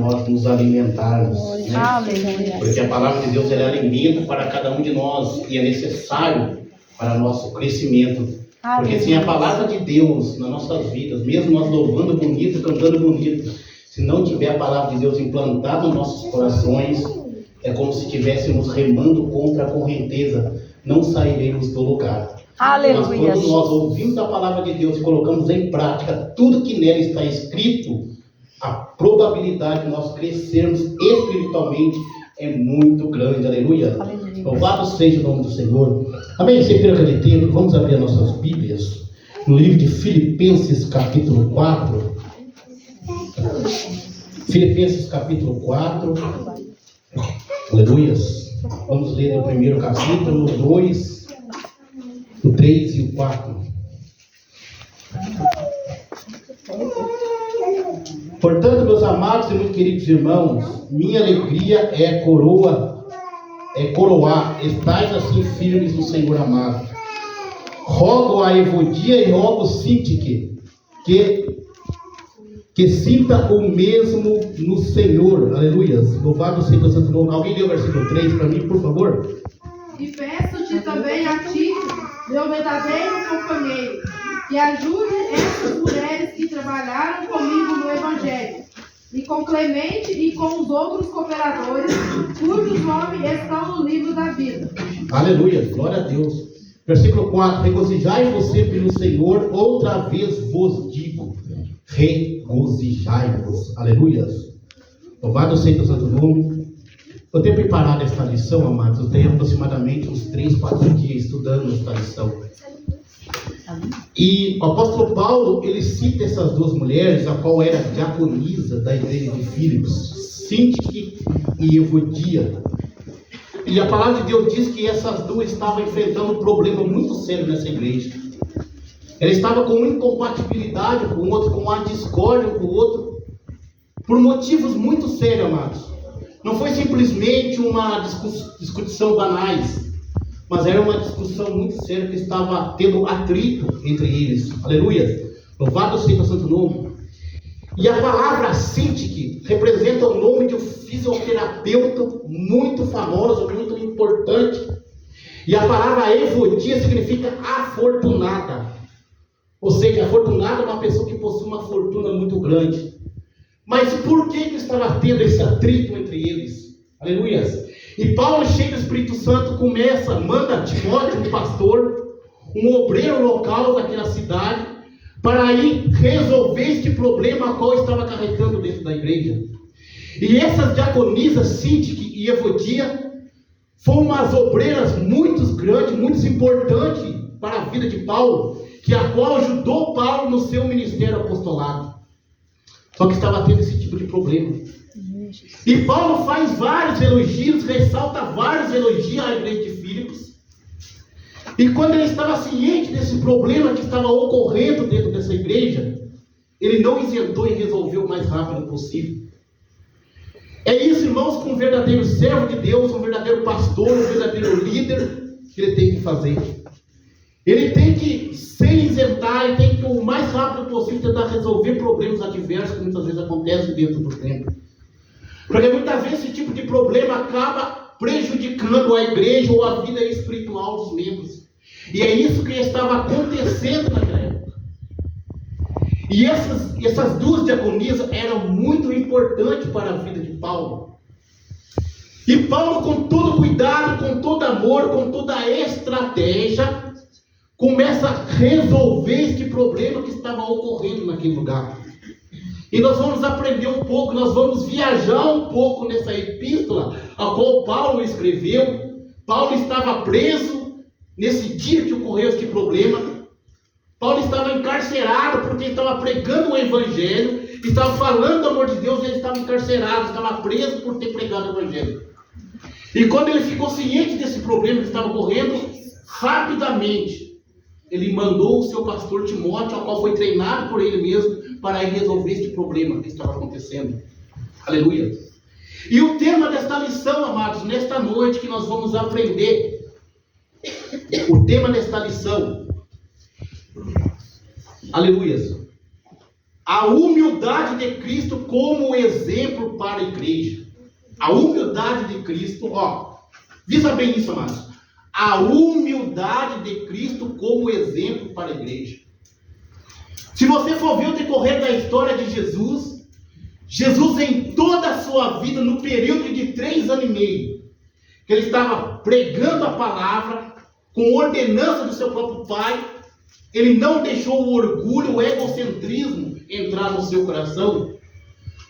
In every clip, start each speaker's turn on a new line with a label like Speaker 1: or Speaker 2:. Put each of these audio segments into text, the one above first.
Speaker 1: nós nos alimentarmos, né?
Speaker 2: Aleluia.
Speaker 1: Porque a palavra de Deus ela é alimento para cada um de nós e é necessário para nosso crescimento. Porque sem a palavra de Deus nas nossas vidas, mesmo nós louvando bonito, cantando bonito, se não tiver a palavra de Deus implantada nos nossos corações, é como se estivéssemos remando contra a correnteza, não sairemos do lugar.
Speaker 2: Aleluia.
Speaker 1: Mas quando nós ouvimos a palavra de Deus e colocamos em prática tudo que nela está escrito, a probabilidade de nós crescermos espiritualmente é muito grande. Aleluia. Louvado seja o nome do Senhor. Amém? Sem perca de tempo, vamos abrir as nossas Bíblias no livro de Filipenses, capítulo 4. Filipenses, capítulo 4. Aleluias. Vamos ler o primeiro capítulo, o 2, o 3 e o 4. Portanto, meus amados e muito queridos irmãos, minha alegria é coroar, estais assim firmes no Senhor amado. Rogo a Evodia e rogo Sintique que sinta o mesmo no Senhor. Aleluia. Louvado seja o santo nome. Alguém lê o versículo 3 para mim, por favor?
Speaker 3: E peço-te também a Tito, meu verdadeiro companheiro, que ajude essas mulheres que trabalharam comigo no Evangelho, e com Clemente e com os outros cooperadores, cujos nomes estão no livro da vida.
Speaker 1: Aleluia, glória a Deus. Versículo 4: regozijai-vos sempre no Senhor, outra vez vos digo, regozijai-vos. Aleluia. Louvado seja o santo nome. Eu tenho preparado esta lição, amados. Eu tenho aproximadamente uns 3, 4 dias estudando esta lição. E o apóstolo Paulo, ele cita essas duas mulheres, a qual era diaconisa da igreja de Filipos, Sintique e Evodia. E a palavra de Deus diz que essas duas estavam enfrentando um problema muito sério nessa igreja. Ela estava com incompatibilidade com o outro, com uma discórdia com o outro, por motivos muito sérios, amados. Não foi simplesmente uma discussão banais, mas era uma discussão muito séria que estava tendo atrito entre eles. Aleluia. Louvado seja o santo nome. E a palavra Sintique representa o nome de um fisioterapeuta muito famoso, muito importante. E a palavra Evodia significa afortunada. Ou seja, afortunada é uma pessoa que possui uma fortuna muito grande. Mas por que estava tendo esse atrito entre eles? Aleluia. E Paulo, cheio do Espírito Santo, manda Timóteo, um pastor, um obreiro local daquela cidade, para ir resolver este problema a qual estava acarretando dentro da igreja. E essas diaconisas, Sintique e Evodia, foram umas obreiras muito grandes, muito importantes para a vida de Paulo, a qual ajudou Paulo no seu ministério apostolado. Só que estava tendo esse tipo de problema. E Paulo faz vários elogios, ressalta vários elogios à igreja de Filipos. E quando ele estava ciente desse problema que estava ocorrendo dentro dessa igreja, ele não isentou e resolveu o mais rápido possível. É isso, irmãos, com um verdadeiro servo de Deus, um verdadeiro pastor, um verdadeiro líder, que ele tem que fazer. Ele tem que se isentar, ele tem que, o mais rápido possível, tentar resolver problemas adversos que muitas vezes acontecem dentro do templo. Porque muitas vezes esse tipo de problema acaba prejudicando a igreja ou a vida espiritual dos membros. E é isso que estava acontecendo naquela época. E essas duas diaconisas eram muito importantes para a vida de Paulo. E Paulo, com todo cuidado, com todo amor, com toda estratégia, começa a resolver este problema que estava ocorrendo naquele lugar. E nós vamos aprender um pouco, nós vamos viajar um pouco nessa epístola a qual Paulo escreveu. Paulo estava preso nesse dia que ocorreu este problema. Paulo estava encarcerado porque estava pregando o evangelho, estava falando do amor de Deus, e ele estava encarcerado, estava preso por ter pregado o evangelho. E quando ele ficou ciente desse problema que estava ocorrendo, rapidamente ele mandou o seu pastor Timóteo, ao qual foi treinado por ele mesmo, para ir resolver este problema que estava acontecendo. Aleluia. E o tema desta lição, amados, nesta noite que nós vamos aprender, o tema desta lição, aleluia, a humildade de Cristo como exemplo para a igreja. A humildade de Cristo, visa bem isso, amados. A humildade de Cristo como exemplo para a igreja. Se você for ver o decorrer da história de Jesus, Jesus em toda a sua vida, no período de 3 anos e meio, que ele estava pregando a palavra, com ordenança do seu próprio Pai, ele não deixou o orgulho, o egocentrismo entrar no seu coração,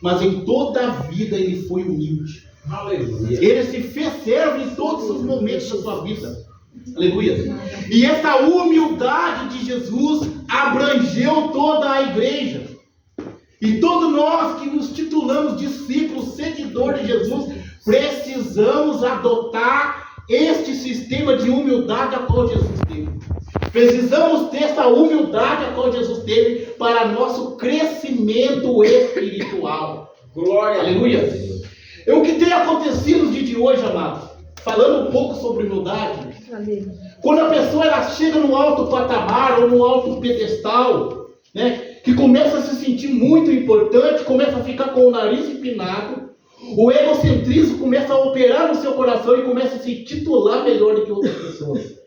Speaker 1: mas em toda a vida ele foi humilde. Aleluia. Ele se fez servo em todos os momentos da sua vida. Aleluia. E essa humildade de Jesus abrangeu toda a igreja. E todos nós que nos titulamos discípulos, seguidores de Jesus, precisamos adotar este sistema de humildade a qual Jesus teve. Precisamos ter essa humildade a qual Jesus teve para nosso crescimento espiritual. Glória. Aleluia. O que tem acontecido no dia de hoje, amados, falando um pouco sobre humildade, quando a pessoa ela chega no alto patamar ou no alto pedestal, né, que começa a se sentir muito importante, começa a ficar com o nariz empinado, o egocentrismo começa a operar no seu coração e começa a se titular melhor do que outras pessoas.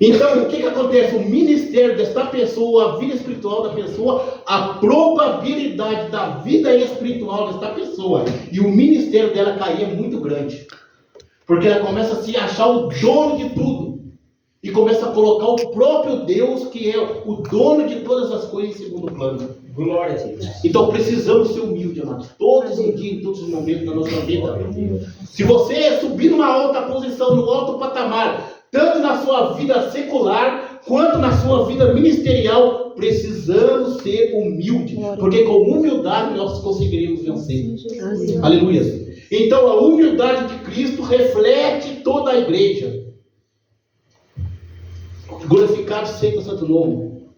Speaker 1: Então, o que acontece? O ministério desta pessoa, a vida espiritual da pessoa, a probabilidade da vida espiritual desta pessoa e o ministério dela cair é muito grande. Porque ela começa a se achar o dono de tudo. E começa a colocar o próprio Deus, que é o dono de todas as coisas, em segundo plano. Glória a Deus. Então precisamos ser humildes, amados. Todos os dias, em todos os momentos da nossa vida. Se você subir numa alta posição, no alto patamar, tanto na sua vida secular, quanto na sua vida ministerial, precisamos ser humildes. Porque com humildade nós conseguiremos vencer. Aleluia. Então a humildade de Cristo reflete toda a igreja. Glorificado seja o santo nome.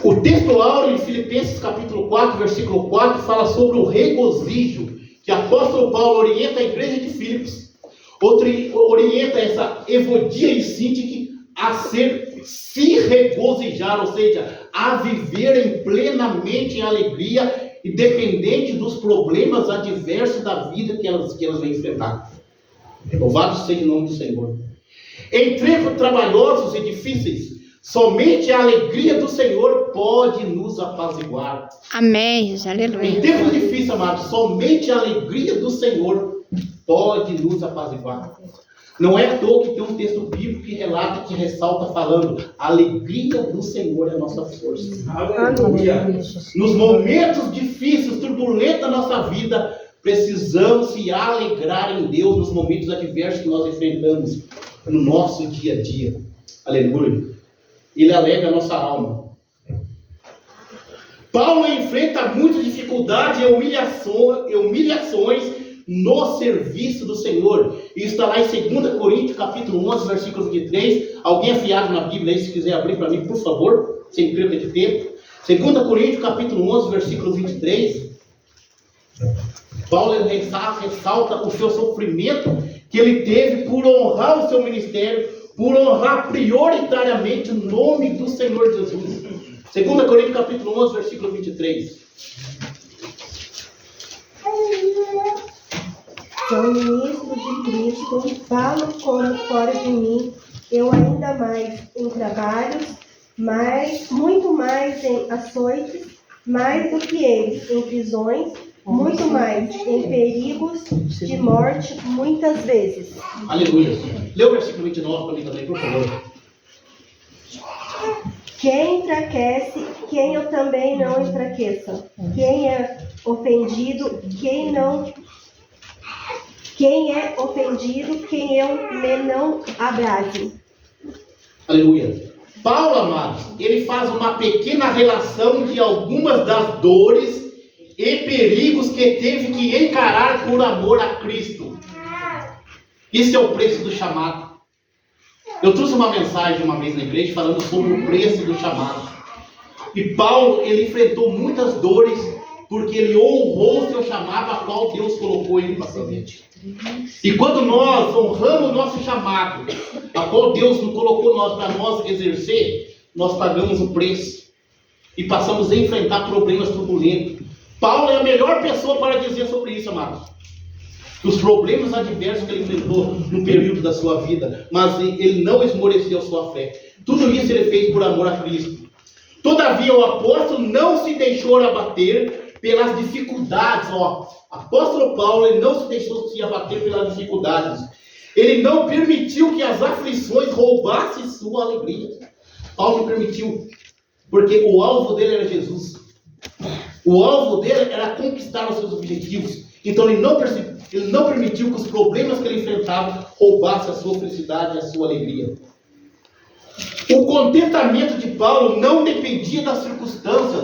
Speaker 1: O texto áureo em Filipenses capítulo 4, versículo 4, fala sobre o regozijo que o apóstolo Paulo orienta a igreja de Filipos. Orienta essa Evodia e Síntique a se regozijar, ou seja, a viverem plenamente em alegria, independente dos problemas adversos da vida que elas vão enfrentar. Louvado seja o nome do Senhor. Em tempos trabalhosos e difíceis, somente a alegria do Senhor pode nos apaziguar.
Speaker 2: Amém. Aleluia.
Speaker 1: Em tempos difíceis, amados, somente a alegria do Senhor pode nos apaziguar. Não é à toa que tem um texto bíblico que relata, que ressalta falando: a alegria do Senhor é a nossa força. Aleluia. Nos momentos difíceis, turbulentos da nossa vida, precisamos se alegrar em Deus nos momentos adversos que nós enfrentamos no nosso dia a dia. Aleluia. Ele alegra a nossa alma. Paulo enfrenta muitas dificuldades e humilhações no serviço do Senhor. Isso está lá em 2 Coríntios, capítulo 11, versículo 23. Alguém afiado na Bíblia aí, se quiser abrir para mim, por favor, sem perda de tempo. 2 Coríntios, capítulo 11, versículo 23. Paulo ressalta o seu sofrimento que ele teve por honrar o seu ministério, por honrar prioritariamente o nome do Senhor Jesus. 2 Coríntios capítulo 11, versículo 23.
Speaker 4: Sou ministro de Cristo, falo como fora de mim, eu ainda mais em trabalhos, muito mais em açoites, mais do que eles, em prisões, muito mais em perigos de morte, muitas vezes.
Speaker 1: Aleluia. Lê o versículo 29 para mim também, por favor.
Speaker 4: Quem enfraquece, quem eu também não enfraqueça. Quem é ofendido, quem é ofendido, quem eu me não abrase.
Speaker 1: Aleluia. Paulo, amados, ele faz uma pequena relação de algumas das dores e perigos que teve que encarar por amor a Cristo. Isso é o preço do chamado. Eu trouxe uma mensagem uma vez na igreja falando sobre o preço do chamado. E Paulo, ele enfrentou muitas dores porque ele honrou o seu chamado a qual Deus colocou ele para fazer. E quando nós honramos o nosso chamado, a qual Deus colocou para nós exercer, nós pagamos o preço e passamos a enfrentar problemas turbulentos. Paulo é a melhor pessoa para dizer sobre isso, amados. Os problemas adversos que ele enfrentou no período da sua vida, mas ele não esmoreceu sua fé. Tudo isso ele fez por amor a Cristo. Todavia o apóstolo não se deixou abater pelas dificuldades. Apóstolo Paulo, ele não se deixou se abater pelas dificuldades. Ele não permitiu que as aflições roubassem sua alegria. Paulo não permitiu, porque o alvo dele era Jesus. O alvo dele era conquistar os seus objetivos. Então ele não permitiu que os problemas que ele enfrentava roubassem a sua felicidade e a sua alegria. O contentamento de Paulo não dependia das circunstâncias,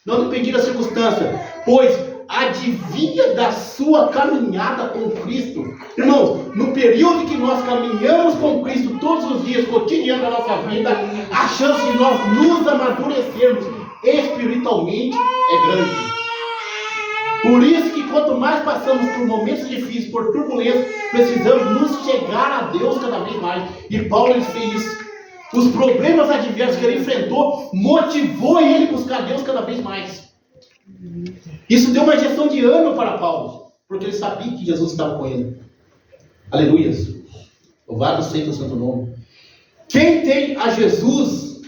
Speaker 1: não dependia das circunstâncias, pois adivinha da sua caminhada com Cristo. Irmãos, no período que nós caminhamos com Cristo todos os dias, cotidiano da nossa vida, a chance de nós nos amadurecermos espiritualmente é grande. Por isso que quanto mais passamos por momentos difíceis, por turbulências, precisamos nos chegar a Deus cada vez mais. E Paulo fez isso. Os problemas adversos que ele enfrentou motivou ele a buscar Deus cada vez mais. Isso deu uma injeção de ânimo para Paulo, porque ele sabia que Jesus estava com ele. Aleluia. Louvado seja o santo nome. Quem tem a Jesus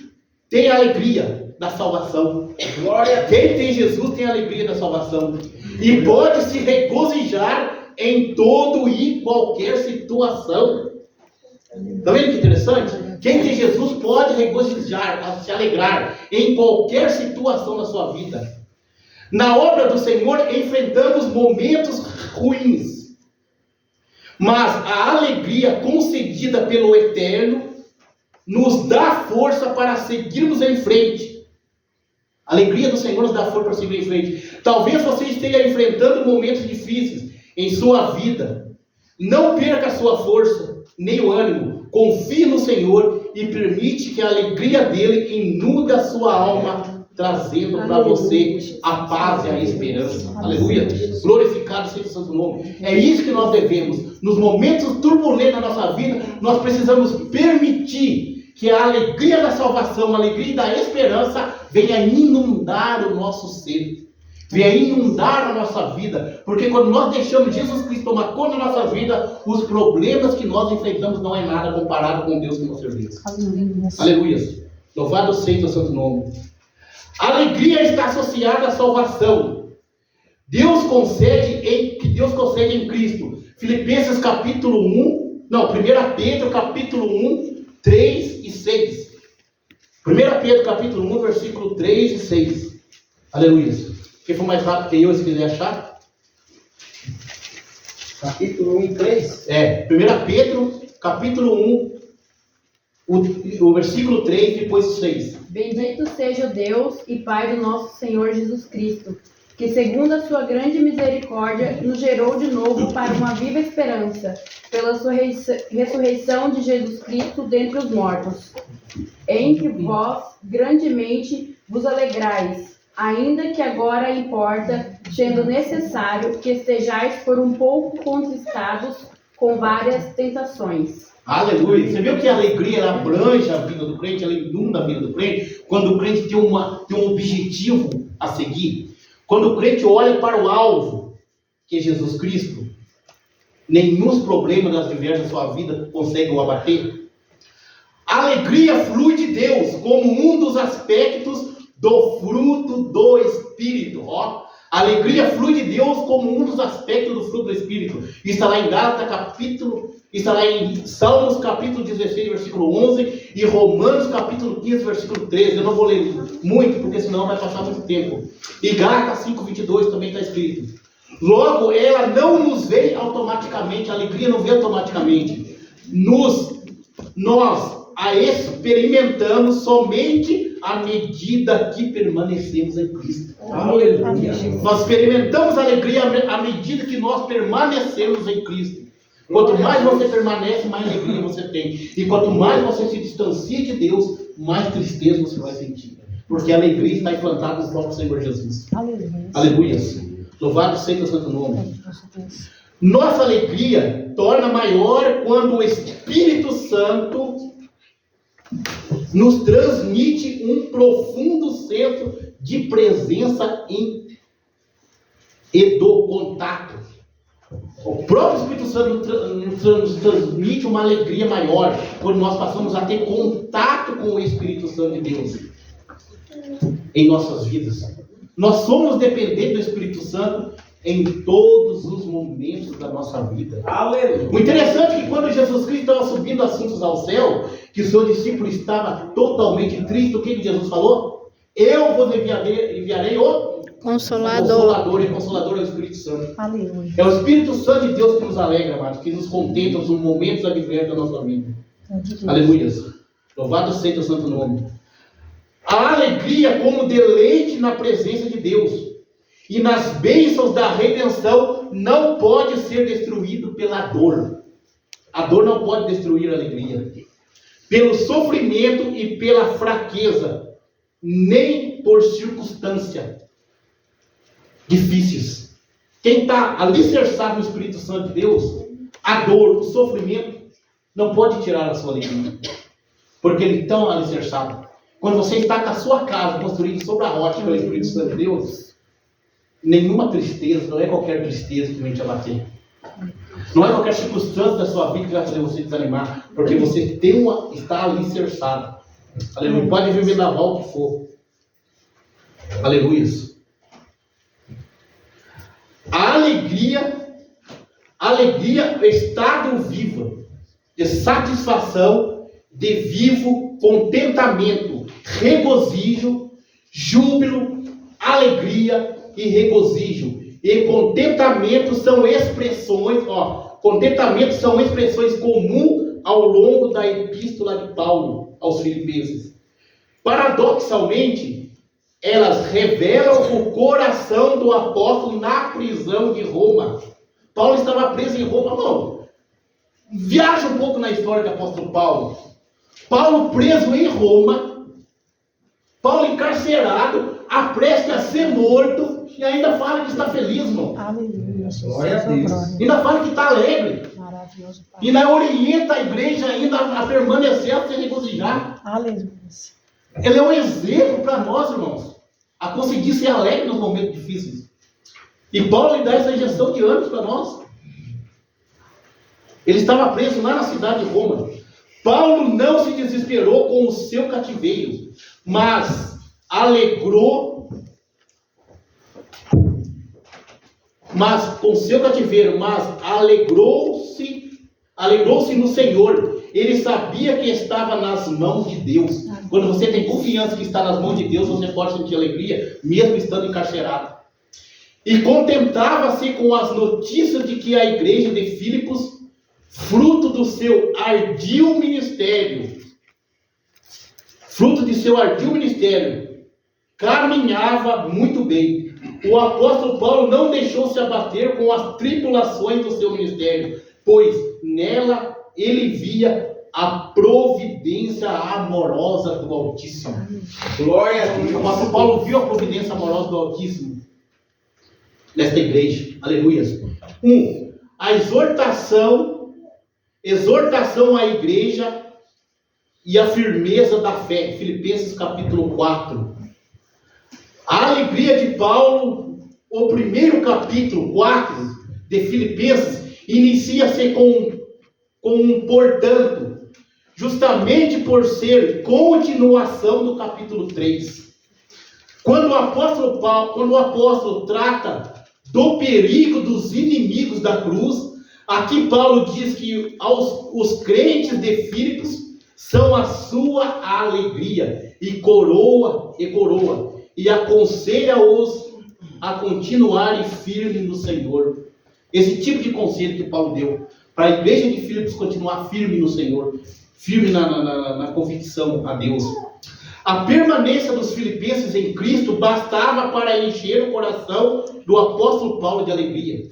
Speaker 1: tem a alegria da salvação. Glória. Quem tem Jesus tem a alegria da salvação. E pode se regozijar em todo e qualquer situação. Está vendo que interessante? Quem tem Jesus pode regozijar, se alegrar em qualquer situação da sua vida. Na obra do Senhor enfrentamos momentos ruins, mas a alegria concedida pelo Eterno nos dá força para seguirmos em frente. A alegria do Senhor nos dá força para seguir em frente. Talvez você esteja enfrentando momentos difíceis em sua vida. Não perca a sua força, nem o ânimo. Confie no Senhor e permite que a alegria dele inunde a sua alma, trazendo para você a paz e a esperança. Aleluia. Glorificado seja o santo nome. É isso que nós devemos. Nos momentos turbulentos da nossa vida, nós precisamos permitir que a alegria da salvação, a alegria da esperança venha inundar o nosso ser. Venha inundar a nossa vida. Porque quando nós deixamos Jesus Cristo tomar conta da nossa vida, os problemas que nós enfrentamos não é nada comparado com o Deus que nós servimos. Aleluia. Louvado seja o santo nome. A alegria está associada à salvação. Deus concede em Cristo. Filipenses capítulo 1, 1 Pedro capítulo 1, 3 e 6. 1 Pedro capítulo 1, versículo 3 e 6. Aleluia. Quem for mais rápido que eu, se quiser achar.
Speaker 2: Capítulo 1 e 3.
Speaker 1: 1 Pedro capítulo 1, o versículo 3 e depois o 6.
Speaker 3: Bendito seja o Deus e Pai do nosso Senhor Jesus Cristo, que segundo a sua grande misericórdia nos gerou de novo para uma viva esperança, pela sua ressurreição de Jesus Cristo dentre os mortos, em que vós grandemente vos alegrais, ainda que agora importa, sendo necessário que estejais por um pouco contristados com várias tentações.
Speaker 1: Aleluia. Você viu que a alegria ela abrange a vida do crente, ela inunda a vida do crente, quando o crente tem um objetivo a seguir. Quando o crente olha para o alvo, que é Jesus Cristo, nenhum problema das diversas da sua vida consegue o abater. A alegria flui de Deus como um dos aspectos do fruto do Espírito. A alegria flui de Deus como um dos aspectos do fruto do Espírito. Está lá em está lá em Salmos capítulo 16, versículo 11 e Romanos capítulo 15, versículo 13. Eu não vou ler muito, porque senão vai passar muito tempo. E Gálatas 5, 22 também está escrito. Logo, ela não nos vem automaticamente, a alegria não vem automaticamente. Nós a experimentamos somente à medida que permanecemos em Cristo. Aleluia. Nós experimentamos a alegria à medida que nós permanecemos em Cristo. Quanto mais você permanece, mais alegria você tem. E quanto mais você se distancia de Deus, mais tristeza você vai sentir. Porque a alegria está implantada no próprio Senhor Jesus. Aleluia. Aleluia. Louvado seja o santo nome. Nossa alegria torna maior quando o Espírito Santo nos transmite um profundo senso de presença e do contato. O próprio Espírito Santo nos transmite uma alegria maior quando nós passamos a ter contato com o Espírito Santo de Deus em nossas vidas. Nós somos dependentes do Espírito Santo em todos os momentos da nossa vida.
Speaker 2: Aleluia.
Speaker 1: O interessante é que quando Jesus Cristo estava subindo assuntos ao céu, que o seu discípulo estava totalmente triste, o que Jesus falou? Eu vos enviarei o Consolador, e Consolador é o Espírito Santo.
Speaker 4: Aleluia.
Speaker 1: É o Espírito Santo de Deus que nos alegra, amados, que nos contenta nos momentos adversos da nossa vida. Aleluia. Louvado seja o santo nome. A alegria como deleite na presença de Deus e nas bênçãos da redenção não pode ser destruído pela dor. A dor não pode destruir a alegria. Pelo sofrimento e pela fraqueza, nem por circunstância difíceis. Quem está alicerçado no Espírito Santo de Deus, a dor, o sofrimento, não pode tirar a sua alegria. Porque ele é tão alicerçado. Quando você está com a sua casa construída sobre a rocha pelo Espírito Santo de Deus, nenhuma tristeza, não é qualquer tristeza que vem te abater. Não é qualquer circunstância da sua vida que vai fazer você desanimar. Porque você está alicerçado. Aleluia. Pode vir vendaval que for. Aleluia. A alegria é estado vivo, de satisfação, de vivo contentamento, regozijo, júbilo, alegria e regozijo. E contentamento são expressões, comuns ao longo da epístola de Paulo aos Filipenses. Paradoxalmente, elas revelam o coração do apóstolo na prisão de Roma. Paulo estava preso em Roma. Não. Viaja um pouco na história do apóstolo Paulo. Paulo preso em Roma. Paulo encarcerado, prestes a ser morto. E ainda fala que está feliz, irmão.
Speaker 4: Aleluia.
Speaker 2: Glória a Deus.
Speaker 1: Ainda fala que está alegre.
Speaker 4: Maravilhoso.
Speaker 1: E ainda orienta a igreja ainda a permanecer, a se regozijar.
Speaker 4: Aleluia.
Speaker 1: Ele é um exemplo para nós, irmãos, a conseguir ser alegre nos momentos difíceis. E Paulo lhe dá essa injeção de ânimo para nós. Ele estava preso lá na cidade de Roma. Paulo não se desesperou com o seu cativeiro, mas alegrou-se no Senhor. Ele sabia que estava nas mãos de Deus. Quando você tem confiança que está nas mãos de Deus, você pode sentir alegria, mesmo estando encarcerado. E contentava-se com as notícias de que a igreja de Filipos, fruto do seu ardil ministério, caminhava muito bem. O apóstolo Paulo não deixou se abater com as tribulações do seu ministério, pois nela ele via a providência amorosa do Altíssimo.
Speaker 2: Glória a Deus.
Speaker 1: O apóstolo Paulo viu a providência amorosa do Altíssimo nesta igreja. Aleluia. A exortação à igreja e a firmeza da fé. Filipenses capítulo 4. A alegria de Paulo, o primeiro capítulo 4 de Filipenses, inicia-se com portanto, justamente por ser continuação do capítulo 3. Quando o apóstolo trata do perigo dos inimigos da cruz, aqui Paulo diz que os crentes de Filipos são a sua alegria e coroa, e aconselha-os a continuarem firmes no Senhor. Esse tipo de conselho que Paulo deu para a igreja de Filipos continuar firme no Senhor, firme na convicção a Deus. A permanência dos filipenses em Cristo bastava para encher o coração do apóstolo Paulo de alegria.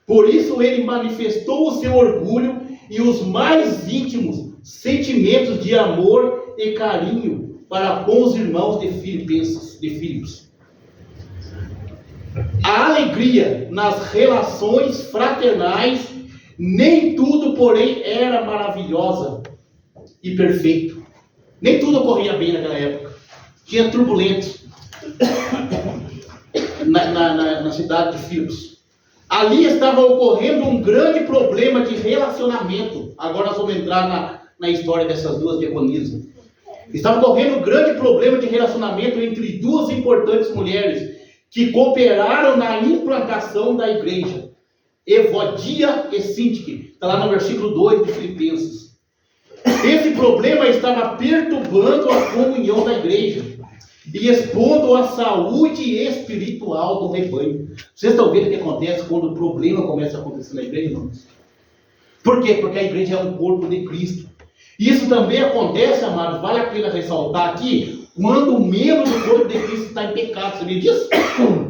Speaker 1: Por isso ele manifestou o seu orgulho e os mais íntimos sentimentos de amor e carinho para com os irmãos de Filipos. A alegria nas relações fraternais, nem tudo, porém, era maravilhosa e perfeito. Nem tudo ocorria bem naquela época. Tinha turbulentos na cidade de Filipos. Ali estava ocorrendo um grande problema de relacionamento. Agora nós vamos entrar na história dessas duas diaconisas. Estava ocorrendo um grande problema de relacionamento entre duas importantes mulheres que cooperaram na implantação da igreja. Evodia e Sintique. Está lá no versículo 2 de Filipenses. Esse problema estava perturbando a comunhão da igreja e expondo a saúde espiritual do rebanho. Vocês estão vendo o que acontece quando o problema começa a acontecer na igreja, irmãos? Por quê? Porque a igreja é um corpo de Cristo. Isso também acontece, amados, vale a pena ressaltar aqui, quando o membro do corpo de Cristo está em pecado. Sabia disso?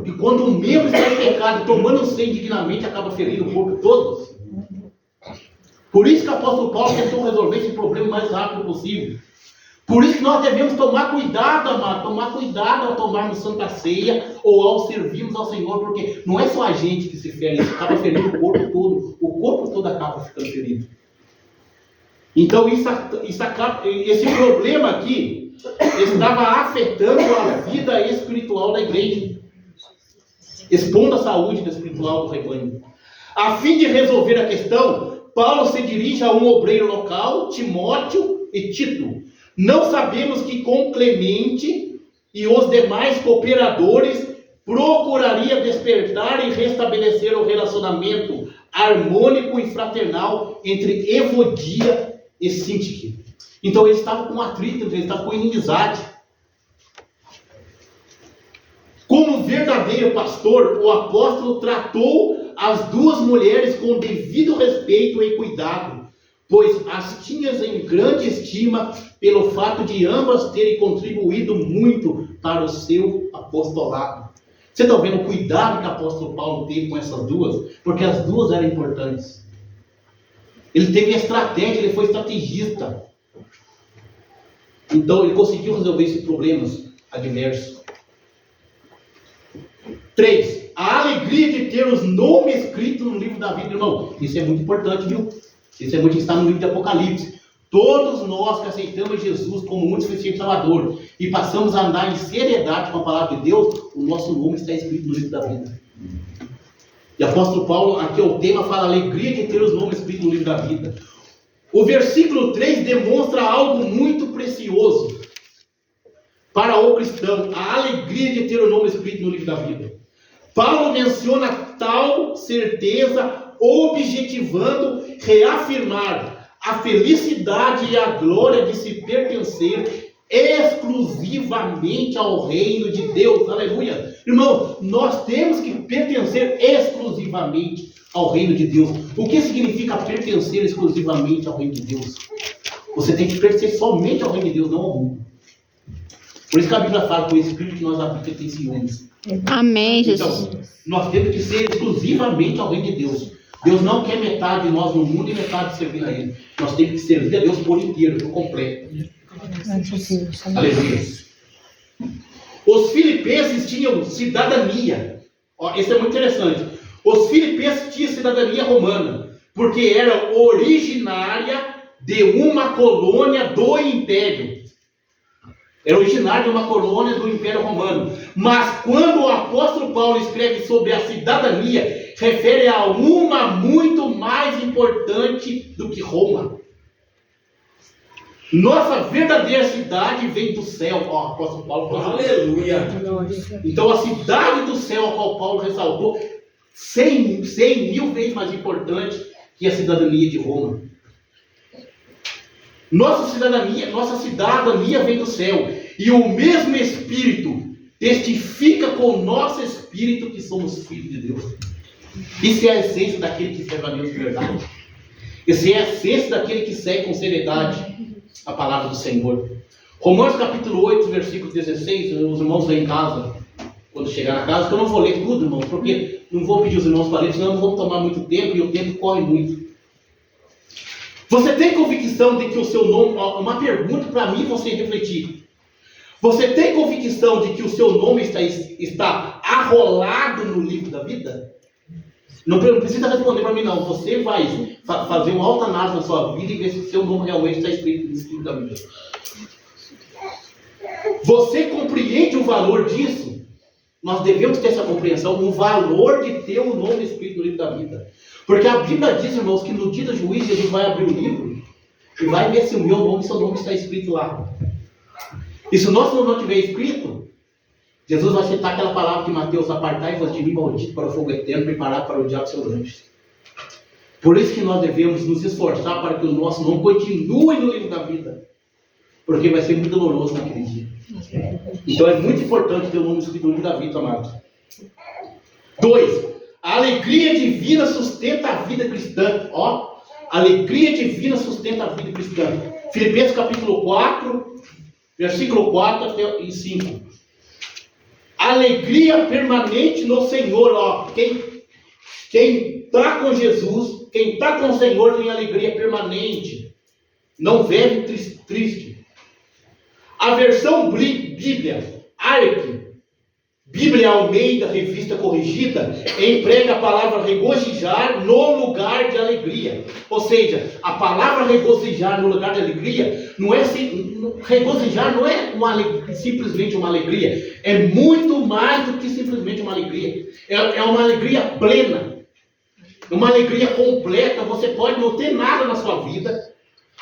Speaker 1: E quando o membro está em pecado, tomando sem dignamente, acaba ferindo o corpo todo. Por isso que o apóstolo Paulo tentou resolver esse problema o mais rápido possível. Por isso que nós devemos tomar cuidado, amado, tomar cuidado ao tomarmos Santa Ceia ou ao servirmos ao Senhor, porque não é só a gente que se fere, isso acaba ferindo o corpo todo acaba ficando ferido. Então esse problema aqui estava afetando a vida espiritual da igreja, expondo a saúde espiritual do rebanho. A fim de resolver a questão, Paulo se dirige a um obreiro local, Timóteo e Tito. Não sabemos que com Clemente e os demais cooperadores procuraria despertar e restabelecer o relacionamento harmônico e fraternal entre Evodia e Sintique. Então eles estavam com atrito, eles estavam com inimizade. Como verdadeiro pastor, o apóstolo tratou as duas mulheres com devido respeito e cuidado, pois as tinha em grande estima pelo fato de ambas terem contribuído muito para o seu apostolado. Você está vendo o cuidado que o apóstolo Paulo teve com essas duas? Porque as duas eram importantes. Ele teve estratégia, ele foi estrategista. Então ele conseguiu resolver esses problemas adversos. 3. A alegria de ter os nomes escritos no livro da vida, irmão. Isso é muito importante, viu? Isso é muito que está no livro de Apocalipse. Todos nós que aceitamos Jesus como único suficiente Salvador e passamos a andar em seriedade com a palavra de Deus, o nosso nome está escrito no livro da vida. E o apóstolo Paulo, aqui o tema fala a alegria de ter os nomes escritos no livro da vida. O versículo 3 demonstra algo muito precioso para o cristão, a alegria de ter o nome escrito no livro da vida. Paulo menciona tal certeza, objetivando reafirmar a felicidade e a glória de se pertencer exclusivamente ao reino de Deus. Aleluia! Irmão, nós temos que pertencer exclusivamente ao reino de Deus. O que significa pertencer exclusivamente ao reino de Deus? Você tem que pertencer somente ao reino de Deus, não ao mundo. Por isso que a Bíblia fala que o Espírito que nós habita tem ciúmes.
Speaker 5: Amém, Jesus.
Speaker 1: Então, nós temos que ser exclusivamente ao reino de Deus. Deus não quer metade de nós no mundo e metade de servir a Ele. Nós temos que servir a Deus por inteiro, por completo. Aleluia. Os filipenses tinham cidadania. Ó, isso é muito interessante. Os filipenses tinham cidadania romana, porque era originária de uma colônia do Império. Era originário de uma colônia do Império Romano. Mas quando o apóstolo Paulo escreve sobre a cidadania, refere a uma muito mais importante do que Roma. Nossa verdadeira cidade vem do céu. Ó, o apóstolo Paulo falou.
Speaker 2: Aleluia.
Speaker 1: Então a cidade do céu, a qual Paulo ressaltou, 100 mil vezes mais importante que a cidadania de Roma. Nossa cidadania vem do céu. E o mesmo Espírito testifica com o nosso Espírito que somos filhos de Deus. Isso é a essência daquele que serve a Deus de verdade. Isso é a essência daquele que segue com seriedade a palavra do Senhor. Romanos capítulo 8, versículo 16. Os irmãos vêm em casa, quando chegar na casa, que eu não vou ler tudo, irmãos, porque não vou pedir os irmãos para ler, senão não vamos tomar muito tempo e o tempo corre muito. Você tem convicção de que o seu nome... Uma pergunta para mim você refletir. Você tem convicção de que o seu nome está arrolado no livro da vida? Não precisa responder para mim, não. Você vai fazer uma autoanálise na sua vida e ver se o seu nome realmente está escrito no livro da vida. Você compreende o valor disso? Nós devemos ter essa compreensão, o valor de ter o nome escrito no livro da vida. Porque a Bíblia diz, irmãos, que no dia do juízo Jesus vai abrir o livro e vai ver se o meu nome, seu nome está escrito lá. E se o nosso nome não estiver escrito, Jesus vai citar aquela palavra de Mateus: apartai-vos de mim, maldito, para o fogo eterno, preparado para o diabo e seus anjos. Por isso que nós devemos nos esforçar para que o nosso nome continue no livro da vida. Porque vai ser muito doloroso naquele dia. Então é muito importante ter o nome escrito no livro da vida, amados. 2. A alegria divina sustenta a vida cristã. Ó, a alegria divina sustenta a vida cristã. Filipenses capítulo 4, versículo 4 e 5. Alegria permanente no Senhor. Ó, quem está com Jesus, quem está com o Senhor tem alegria permanente. Não vive triste. A versão Bíblia, ARC, Bíblia Almeida, revista corrigida, emprega a palavra regozijar no lugar de alegria. Ou seja, a palavra regozijar no lugar de alegria, regozijar não é simplesmente uma alegria, é muito mais do que simplesmente uma alegria. É uma alegria plena, uma alegria completa. Você pode não ter nada na sua vida,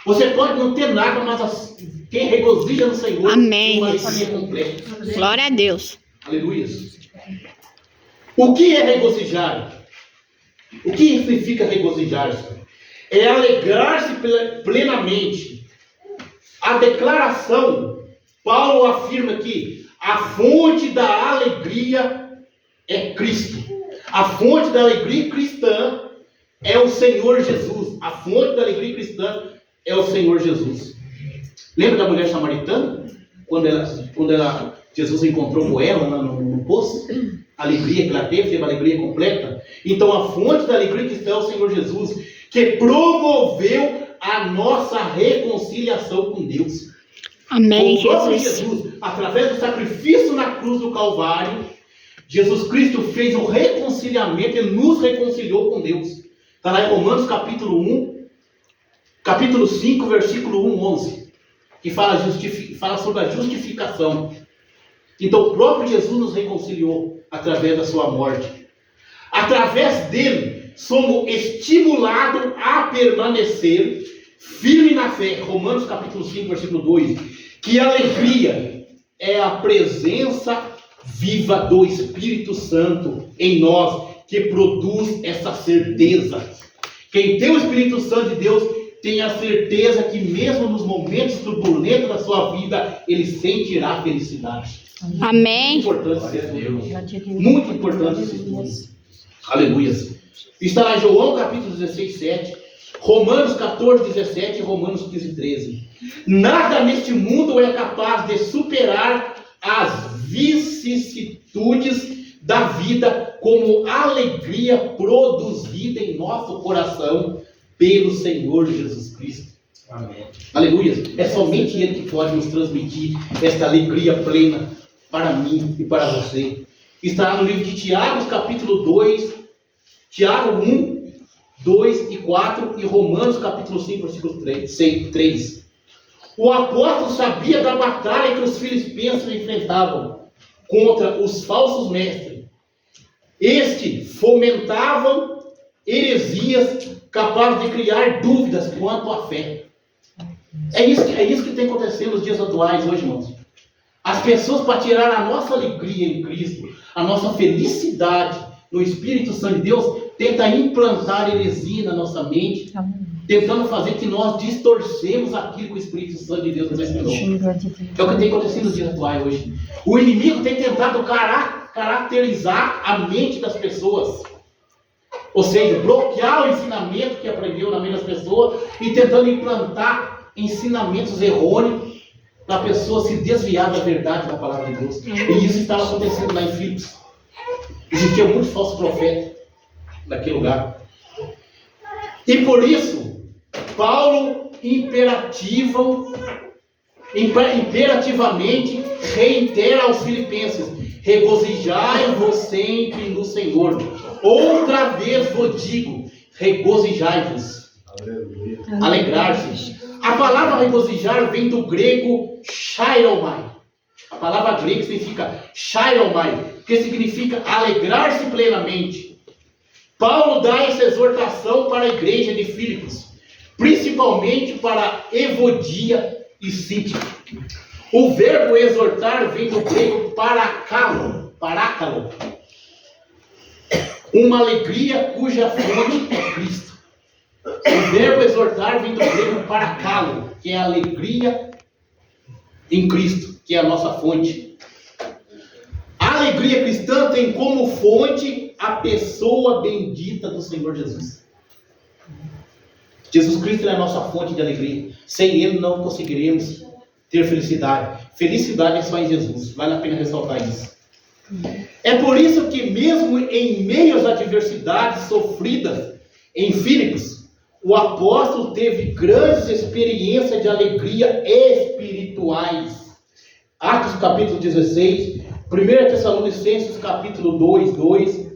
Speaker 1: você pode não ter nada, mas quem regozija no Senhor tem uma alegria completa.
Speaker 5: Glória a Deus.
Speaker 1: Aleluia. O que é regozijar? O que significa regozijar-se? É alegrar-se plenamente. A declaração, Paulo afirma que a fonte da alegria é Cristo. A fonte da alegria cristã é o Senhor Jesus. A fonte da alegria cristã é o Senhor Jesus. Lembra da mulher samaritana? Quando Jesus encontrou com ela lá no poço? A alegria que ela teve uma alegria completa. Então a fonte da alegria cristã é o Senhor Jesus, que promoveu a nossa reconciliação com Deus.
Speaker 5: Amém,
Speaker 1: O próprio
Speaker 5: Jesus.
Speaker 1: Jesus, através do sacrifício na cruz do Calvário, Jesus Cristo fez o reconciliamento e nos reconciliou com Deus. Está lá em Romanos capítulo 5, versículo 11, que fala sobre a justificação. Então o próprio Jesus nos reconciliou através da sua morte. Através dele, somos estimulados a permanecer firme na fé. Romanos capítulo 5, versículo 2. Que alegria é a presença viva do Espírito Santo em nós, que produz essa certeza. Quem tem o Espírito Santo de Deus tem a certeza que mesmo nos momentos turbulentos da sua vida, ele sentirá felicidade.
Speaker 5: Amém.
Speaker 1: Muito importante esse estudo. Muito importante esse estudo. Aleluia. Está lá em João capítulo 16, 7, Romanos 14, 17 e Romanos 15, 13. Nada neste mundo é capaz de superar as vicissitudes da vida como alegria produzida em nosso coração pelo Senhor Jesus Cristo. Amém. Aleluia. É somente Ele que pode nos transmitir esta alegria plena para mim e para você. Está no livro de Tiago, capítulo 2, Tiago 1, 2 e 4 e Romanos capítulo 5, versículo 3. O apóstolo sabia da batalha que os filipenses enfrentavam contra os falsos mestres. Estes fomentavam heresias capazes de criar dúvidas quanto à fé. É isso que tem acontecido nos dias atuais hoje, irmãos. As pessoas, para tirar a nossa alegria em Cristo, a nossa felicidade no Espírito Santo de Deus, tentam implantar heresia na nossa mente, tentando fazer que nós distorcemos aquilo que o Espírito Santo de Deus nos ensinou. É o que tem acontecido nos dias atuais hoje. O inimigo tem tentado caracterizar a mente das pessoas. Ou seja, bloquear o ensinamento que aprendeu na mente das pessoas e tentando implantar ensinamentos errôneos para a pessoa se desviar da verdade da palavra de Deus. E isso estava acontecendo lá em Filipos. Existia muitos falsos profetas naquele lugar. E por isso, Paulo imperativamente reitera aos filipenses: regozijai-vos sempre no Senhor. Outra vez vos digo, regozijai-vos. Alegrar-se. A palavra regozijar vem do grego chairomai. A palavra grega significa chairomai, que significa alegrar-se plenamente. Paulo dá essa exortação para a igreja de Filipos, principalmente para Evodia e Síntique. O verbo exortar vem do grego parákalo, uma alegria cuja fonte é Cristo. O verbo exortar vem do grego parákalo, que é a alegria em Cristo, que é a nossa fonte. A alegria cristã tem como fonte a pessoa bendita do Senhor Jesus. Jesus Cristo é a nossa fonte de alegria. Sem Ele não conseguiremos ter felicidade. Felicidade é só em Jesus. Vale a pena ressaltar isso. É por isso que mesmo em meio às adversidades sofridas em Filipos, o apóstolo teve grandes experiências de alegria espirituais. Atos capítulo 16, 1 Tessalonicenses capítulo 2.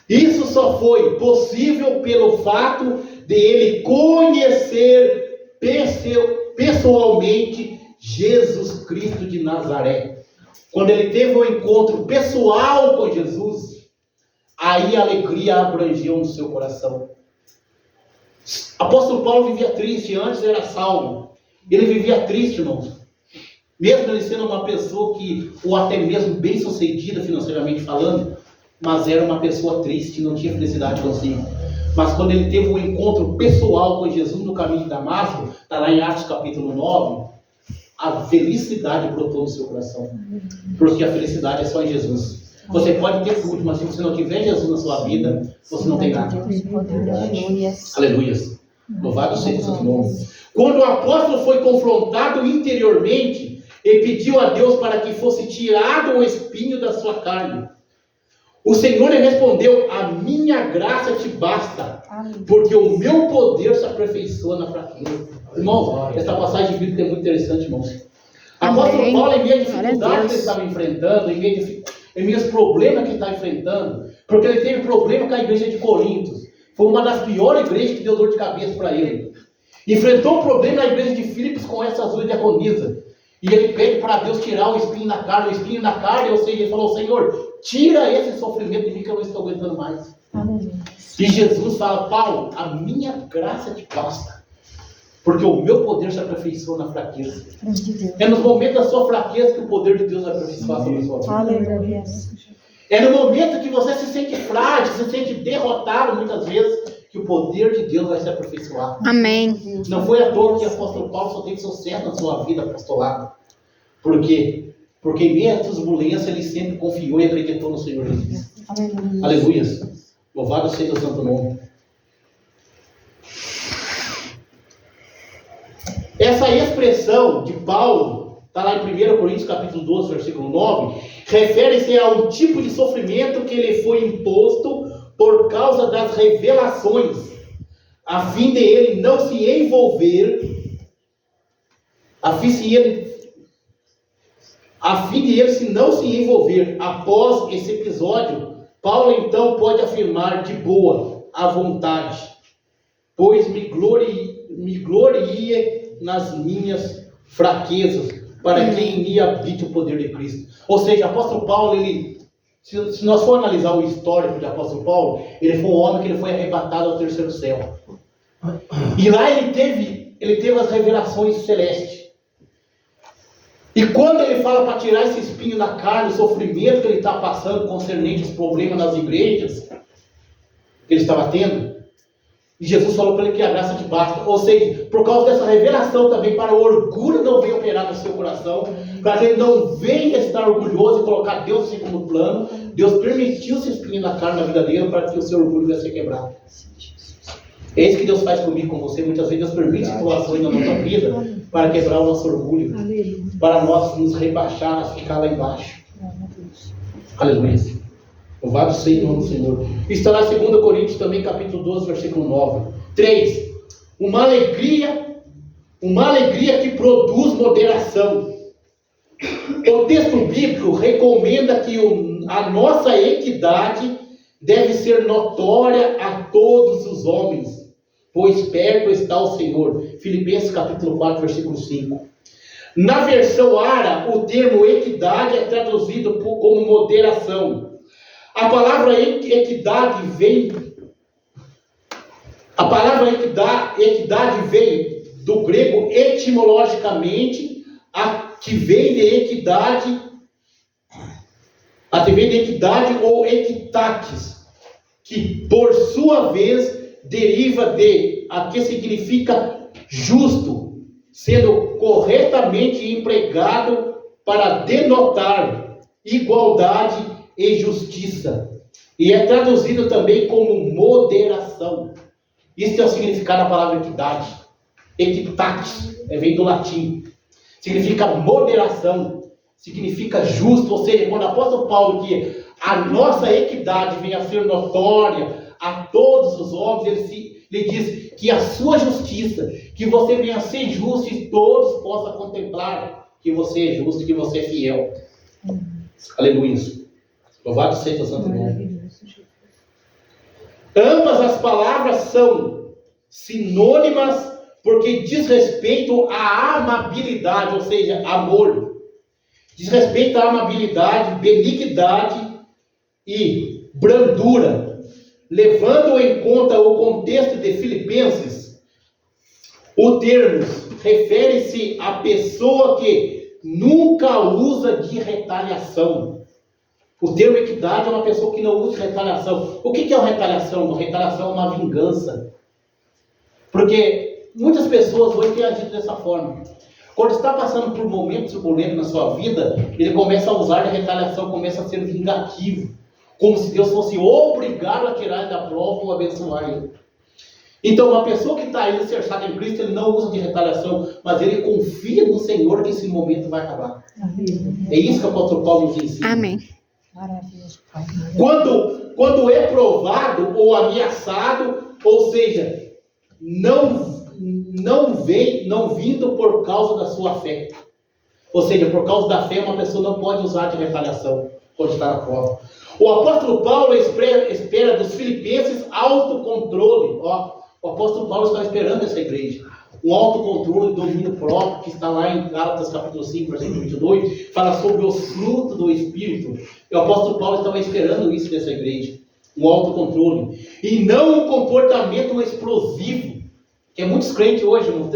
Speaker 1: Isso só foi possível pelo fato de ele conhecer pessoalmente Jesus Cristo de Nazaré. Quando ele teve um encontro pessoal com Jesus, aí a alegria abrangeu no seu coração. Apóstolo Paulo vivia triste, antes era salvo. Ele vivia triste, irmãos. Mesmo ele sendo uma pessoa ou até mesmo bem sucedida financeiramente falando, mas era uma pessoa triste, não tinha felicidade consigo. Mas quando ele teve um encontro pessoal com Jesus no caminho de Damasco, está lá em Atos capítulo 9, a felicidade brotou no seu coração. Porque a felicidade é só em Jesus. Você pode ter tudo, mas se você não tiver Jesus na sua vida, você não tem nada. Aleluias. Louvado seja o seu nome. Quando o apóstolo foi confrontado interiormente, ele pediu a Deus para que fosse tirado o espinho da sua carne. O Senhor lhe respondeu: a minha graça te basta, porque o meu poder se aperfeiçoa na fraqueza. Irmãos, essa passagem bíblica é muito interessante, irmãos. O apóstolo Paulo, em meio à dificuldade que ele estava enfrentando, em meio aos problemas que ele está enfrentando, porque ele teve problema com a igreja de Corinto, foi uma das piores igrejas que deu dor de cabeça para ele. Enfrentou um problema na igreja de Filipos com essa azul diaconisa. E ele pede para Deus tirar o espinho na carne, ou seja, ele falou: Senhor, tira esse sofrimento de mim que eu não estou aguentando mais. E Jesus fala: Paulo, a minha graça te basta, porque o meu poder se aperfeiçoa na fraqueza. É nos momentos da sua fraqueza que o poder de Deus vai aperfeiçoar sobre a sua vida. É no momento que você se sente frágil, se sente derrotado muitas vezes, que o poder de Deus vai se aperfeiçoar.
Speaker 5: Amém.
Speaker 1: Não foi à toa que o apóstolo Paulo só teve sucesso na sua vida apostolada. Por quê? Porque em meio às turbulências ele sempre confiou e acreditou no Senhor Jesus. Aleluia. Louvado seja o santo nome. Essa expressão de Paulo, está lá em 1 Coríntios capítulo 12, versículo 9, refere-se a um tipo de sofrimento que lhe foi imposto por causa das revelações, a fim de ele não se envolver, a fim de ele se não se envolver. Após esse episódio, Paulo então pode afirmar de boa à vontade: pois me gloriei nas minhas fraquezas, para que em mim habite o poder de Cristo. Ou seja, o apóstolo Paulo, se nós for analisar o histórico do apóstolo Paulo, ele foi um homem que ele foi arrebatado ao terceiro céu. E lá ele teve as revelações celestes. E quando ele fala para tirar esse espinho da carne, o sofrimento que ele está passando concernente aos problemas nas igrejas que ele estava tendo, e Jesus falou para ele que a graça te basta. Ou seja, por causa dessa revelação também, para o orgulho não venha operar no seu coração, para que ele não venha estar orgulhoso e colocar Deus em segundo plano, Deus permitiu esse espinho na carne na vida dele para que o seu orgulho venha ser quebrado. É isso que Deus faz comigo, com você. Muitas vezes Deus permite situações na nossa vida para quebrar o nosso orgulho, para nós nos rebaixar, ficar lá embaixo. Aleluia. Louvado seja o nome do Senhor. Está lá em 2 Coríntios também, capítulo 12, versículo 9. 3. Uma alegria que produz moderação. O texto bíblico recomenda que a nossa equidade deve ser notória a todos os homens, pois perto está o Senhor. Filipenses capítulo 4, versículo 5. Na versão ARA, o termo equidade é traduzido como moderação. A palavra equidade vem... A palavra equidade vem do grego etimologicamente, que vem de equidade ou equitatis, que por sua vez deriva de a que significa justo, sendo corretamente empregado para denotar igualdade e justiça. E é traduzido também como moderação. Isso é o significado da palavra equidade. Equitatis, vem do latim. Significa moderação, significa justo. Ou seja, quando o apóstolo Paulo diz a nossa equidade venha a ser notória a todos os homens, ele diz que a sua justiça, que você venha a ser justo e todos possam contemplar que você é justo, que você é fiel. Aleluia. Louvado seja o santo nome. Ambas as palavras são sinônimas porque diz respeito à amabilidade, ou seja, amor. Diz respeito à amabilidade, benignidade e brandura. Levando em conta o contexto de Filipenses, o termo refere-se à pessoa que nunca usa de retaliação. O termo equidade é uma pessoa que não usa de retaliação. O que é uma retaliação? Uma retaliação é uma vingança. Porque muitas pessoas hoje têm agido dessa forma. Quando está passando por momentos turbulentos na sua vida, ele começa a usar de retaliação, começa a ser vingativo. Como se Deus fosse obrigado a tirar da prova ou abençoar ele. Então, uma pessoa que está aí cercada em Cristo, ele não usa de retaliação, mas ele confia no Senhor que esse momento vai acabar. É isso que o apóstolo Paulo nos ensina.
Speaker 5: Amém.
Speaker 1: Quando é provado ou ameaçado, ou seja, não vindo por causa da sua fé. Ou seja, por causa da fé, uma pessoa não pode usar de retaliação quando está na prova. O apóstolo Paulo espera dos filipenses autocontrole. O apóstolo Paulo está esperando essa igreja. Um autocontrole, domínio próprio, que está lá em Gálatas capítulo 5, versículo 22, fala sobre os frutos do Espírito. E o apóstolo Paulo estava esperando isso dessa igreja. Um autocontrole. E não um comportamento explosivo. Que é muitos crentes hoje, irmãos.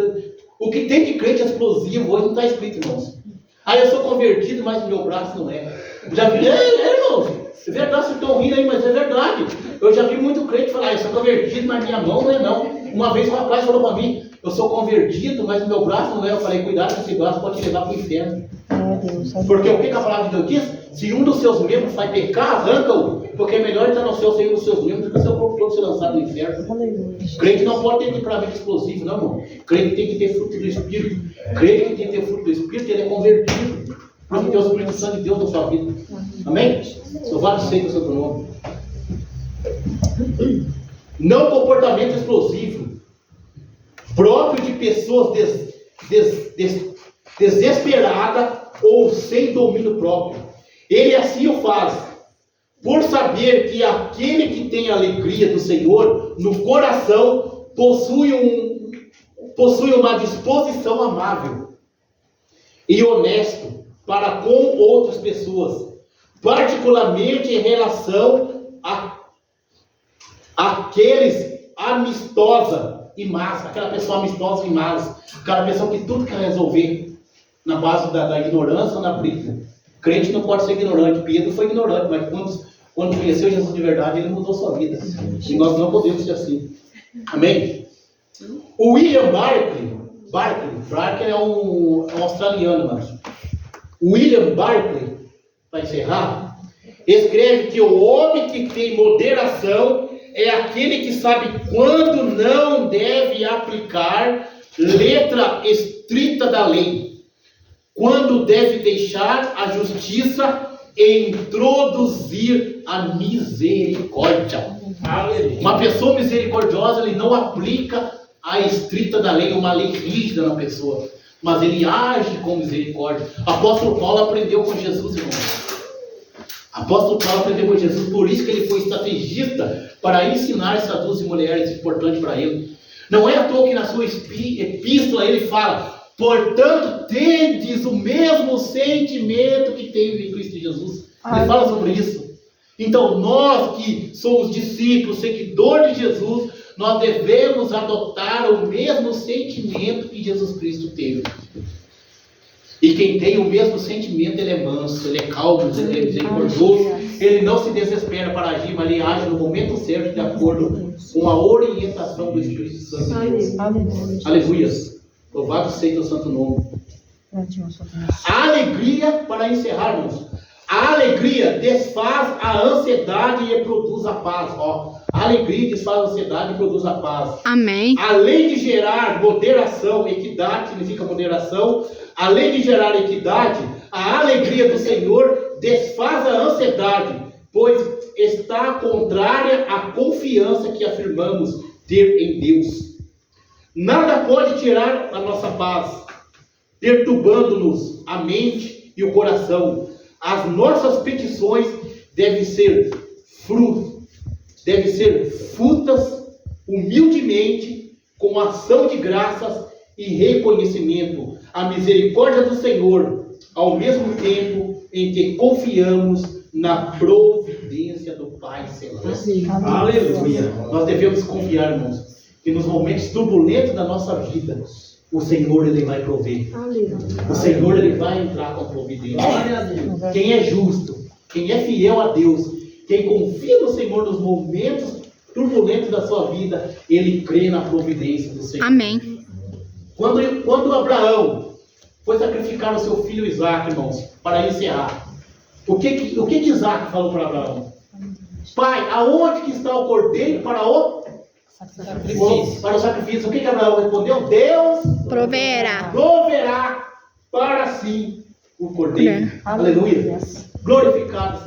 Speaker 1: O que tem de crente explosivo hoje não está escrito, irmãos. Eu sou convertido, mas o meu braço não é. Já vi, irmãos, é verdade, vocês estão rindo aí, mas é verdade. Eu já vi muito crente falar, eu sou convertido, mas minha mão não é não. Uma vez um rapaz falou para mim, eu sou convertido, mas o meu braço não é. Eu falei, cuidado que esse braço pode te levar para o inferno. Porque o que a palavra de Deus diz? Se um dos seus membros vai pecar, arranca-o. Porque é melhor estar no céu sem um dos seus membros do que o seu corpo todo ser lançado no inferno. Crente não pode ter temperamento explosivo, não, irmão. Crente tem que ter fruto do Espírito. Crente que tem que ter fruto do Espírito, ele é convertido. Porque tem o Espírito Santo de Deus na sua vida. Amém? Louvado seja o seu nome. Não comportamento explosivo, próprio de pessoas desesperadas ou sem domínio próprio. Ele assim o faz, por saber que aquele que tem a alegria do Senhor no coração possui uma disposição amável e honesto para com outras pessoas, particularmente em relação àqueles amistosa e massa, aquela pessoa amistosa e massa, aquela pessoa que tudo quer resolver na base da ignorância ou na briga. Crente não pode ser ignorante. Pedro foi ignorante, mas quando conheceu Jesus de verdade, ele mudou sua vida. E nós não podemos ser assim. Amém? O William Barclay é um australiano, mas William Barclay, para encerrar, escreve que o homem que tem moderação é aquele que sabe quando não deve aplicar letra estrita da lei, quando deve deixar a justiça e introduzir a misericórdia. Uma pessoa misericordiosa, ele não aplica a estrita da lei, uma lei rígida na pessoa, mas ele age com misericórdia. Apóstolo Paulo aprendeu com Jesus, irmão. Apóstolo Paulo aprendeu com Jesus, por isso que ele foi estrategista para ensinar essas 12 mulheres importantes para ele. Não é à toa que na sua epístola ele fala: Portanto, tendes o mesmo sentimento que teve em Cristo Jesus. Ele fala sobre isso. Então, nós que somos discípulos, seguidores de Jesus, nós devemos adotar o mesmo sentimento que Jesus Cristo teve. E quem tem o mesmo sentimento, ele é manso, ele é calmo, ele é misericordioso, ele não se desespera para agir, mas ele age no momento certo, de acordo com a orientação do Espírito Santo de Deus. Aleluia. Louvado seja o santo nome. A alegria, para encerrarmos, a alegria desfaz a ansiedade e produz a paz. Ó, a alegria desfaz a ansiedade e produz a paz.
Speaker 5: Amém.
Speaker 1: Além de gerar moderação, equidade significa moderação. Além de gerar equidade, a alegria do Senhor desfaz a ansiedade, pois está contrária à confiança que afirmamos ter em Deus. Nada pode tirar a nossa paz, perturbando-nos a mente e o coração. As nossas petições devem ser frutas humildemente, com ação de graças e reconhecimento à misericórdia do Senhor, ao mesmo tempo em que confiamos na providência do Pai Celeste.
Speaker 2: Aleluia.
Speaker 1: Nós devemos confiar, irmãos, que nos momentos turbulentos da nossa vida, o Senhor, Ele vai prover. O Senhor, Ele vai entrar com providência. Quem é justo, quem é fiel a Deus, quem confia no Senhor nos momentos turbulentos da sua vida, ele crê na providência do Senhor.
Speaker 5: Amém.
Speaker 1: Quando Abraão foi sacrificar o seu filho Isaac, irmãos, para encerrar, o que Isaac falou para Abraão? Pai, aonde que está o cordeiro para o sacrifício? O que Abraão respondeu? Deus proverá para si o cordeiro. Aleluia. Glorificado seja